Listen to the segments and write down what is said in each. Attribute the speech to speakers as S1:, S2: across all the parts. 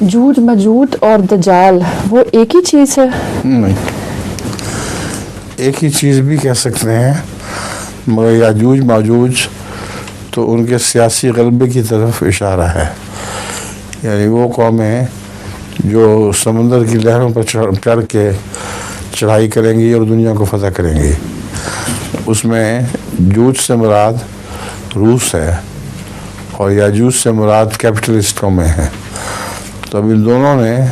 S1: जूज मजूद और दजाल वो एक ही चीज़ है?
S2: नहीं, एक ही चीज़ भी कह सकते हैं, मगर याजूज माजूज तो उनके सियासी गलबे की तरफ इशारा है। यानी वो कौमें जो समंदर की लहरों पर चढ़ के चढ़ाई करेंगी और दुनिया को फतह करेंगी। उसमें जूज से मुराद रूस है और याजूज से मुराद कैपिटलिस्ट कौमें हैं। तो अब इन दोनों ने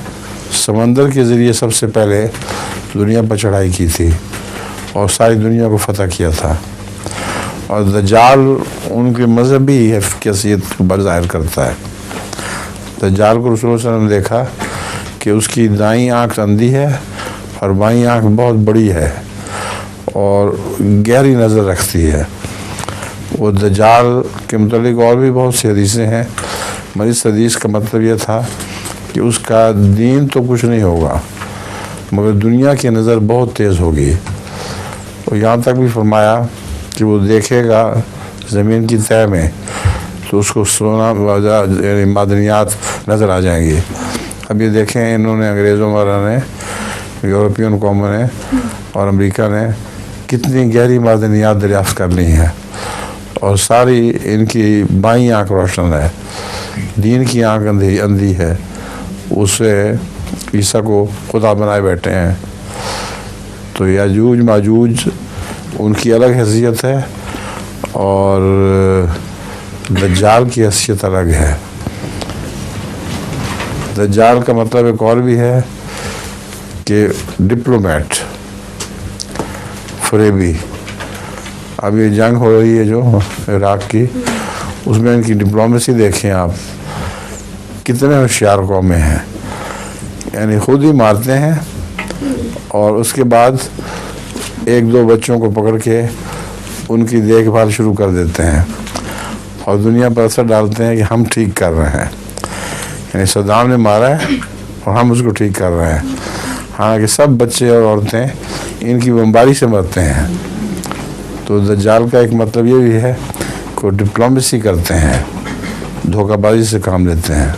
S2: समंदर के ज़रिए सबसे पहले दुनिया पर चढ़ाई की थी और सारी दुनिया को फतह किया था। और दज्जाल उनके मजहबी हैसियत को ज़ाहिर करता है। दज्जाल को रसूल सल्लल्लाहु अलैहि वसल्लम ने देखा कि उसकी दाईं आँख अंधी है और बाईं आँख बहुत बड़ी है और गहरी नज़र रखती है। वो दज्जाल के मुतालिक और भी बहुत सी हदीसें हैं, मगर इस हदीस का मतलब ये था कि उसका दीन तो कुछ नहीं होगा मगर दुनिया की नज़र बहुत तेज़ होगी। और यहाँ तक भी फरमाया कि वो देखेगा ज़मीन की तह में तो उसको सोना यानी मादनियात नज़र आ जाएंगी। अब ये देखें, इन्होंने अंग्रेज़ों वाला ने, यूरोपियन कौमों ने और अमेरिका ने कितनी गहरी मादनियात दरियाफ्त कर ली हैं और सारी इनकी बाईं आँख रोशन है, दीन की आँख अंधी है। उससे ईसा को खुदा बनाए बैठे हैं। तो याजूज माजूज उनकी अलग हैसियत है और दज्जाल की हैसियत अलग है। दज्जाल का मतलब एक और भी है कि डिप्लोमेट, फरेबी। अब ये जंग हो रही है जो इराक की, उसमें इनकी डिप्लोमेसी देखें आप, कितने होशियार कौमें हैं। यानी खुद ही मारते हैं और उसके बाद एक दो बच्चों को पकड़ के उनकी देखभाल शुरू कर देते हैं और दुनिया पर असर डालते हैं कि हम ठीक कर रहे हैं। यानी सद्दाम ने मारा है और हम उसको ठीक कर रहे हैं। हालांकि सब बच्चे और औरतें इनकी बमबारी से मरते हैं। तो दज्जाल का एक मतलब ये भी है कि डिप्लोमेसी करते हैं, धोखाबाजी से काम लेते हैं।